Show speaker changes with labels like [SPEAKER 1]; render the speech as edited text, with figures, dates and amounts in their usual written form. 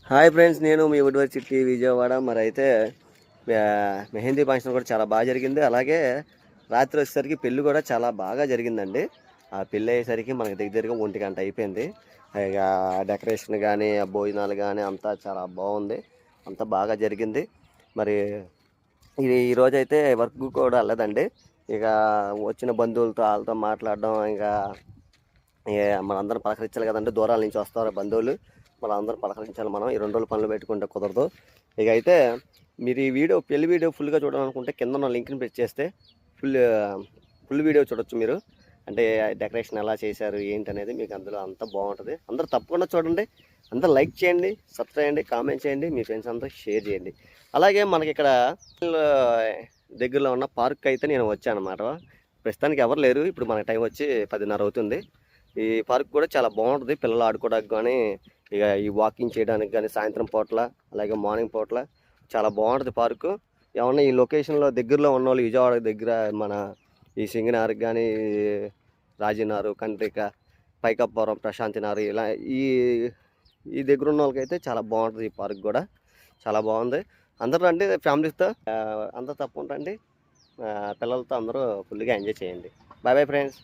[SPEAKER 1] Hi friends, నేను మీ వుడ్వర్ చిట్టి విజయవాడ. మరి అయితే మెహందీ ఫంక్షన్ కూడా చాలా బాగా జరిగింది. అలాగే రాత్రి వచ్చేసరికి పెళ్ళి కూడా చాలా బాగా జరిగిందండి. ఆ పెళ్ళి అయ్యేసరికి మనకి దగ్గరగా 1 గంట అయిపోయింది. ఇక డెకరేషన్ కానీ భోజనాలు కానీ అంతా చాలా బాగుంది, అంతా బాగా జరిగింది. మరి ఇది ఈరోజు అయితే వర్క్ కూడా వెళ్ళదండి. ఇక వచ్చిన బంధువులతో వాళ్ళతో మాట్లాడడం, ఇంకా మనందరం పలకరించాలి కదండి. దూరాల నుంచి వస్తారు బంధువులు, మనందరం పలకరించాలి. మనం ఈ 2 రోజులు పనులు పెట్టుకుంటే కుదరదు. ఇక అయితే మీరు ఈ వీడియో పెళ్లి వీడియో ఫుల్గా చూడాలనుకుంటే కింద ఉన్న లింక్ని ప్రెస్ చేస్తే ఫుల్ ఫుల్ వీడియో చూడొచ్చు మీరు. అంటే డెకరేషన్ ఎలా చేశారు ఏంటి అనేది మీకు అందులో అంతా బాగుంటుంది. అందరూ తప్పకుండా చూడండి. అందరూ లైక్ చేయండి, సబ్స్క్రైబ్ చేయండి, కామెంట్ చేయండి, మీ ఫ్రెండ్స్ అందరూ షేర్ చేయండి. అలాగే మనకి ఇక్కడ దగ్గరలో ఉన్న పార్క్ అయితే నేను వచ్చాను అనమాట. ప్రస్తుతానికి ఎవరు లేరు. ఇప్పుడు మన టైం వచ్చి 10:30 అవుతుంది. ఈ పార్క్ కూడా చాలా బాగుంటుంది పిల్లలు ఆడుకోవడానికి కానీ, ఇక ఈ వాకింగ్ చేయడానికి కానీ సాయంత్రం పూట్ల అలాగే మార్నింగ్ పూట్ల చాలా బాగుంటుంది పార్కు. ఏమన్నా ఈ లొకేషన్లో దగ్గరలో ఉన్న వాళ్ళు విజయవాడ దగ్గర మన ఈ సింగనార్కి కానీ, రాజీనారు, కండ్రిక, పైకప్పురం, ప్రశాంతినారు ఇలా ఈ ఈ దగ్గర ఉన్న వాళ్ళకైతే చాలా బాగుంటుంది. ఈ పార్క్ కూడా చాలా బాగుంది. అందరూ రండి ఫ్యామిలీస్తో, అందరూ తప్పకుండా రండి. పిల్లలతో అందరూ ఫుల్గా ఎంజాయ్ చేయండి. Bye bye friends.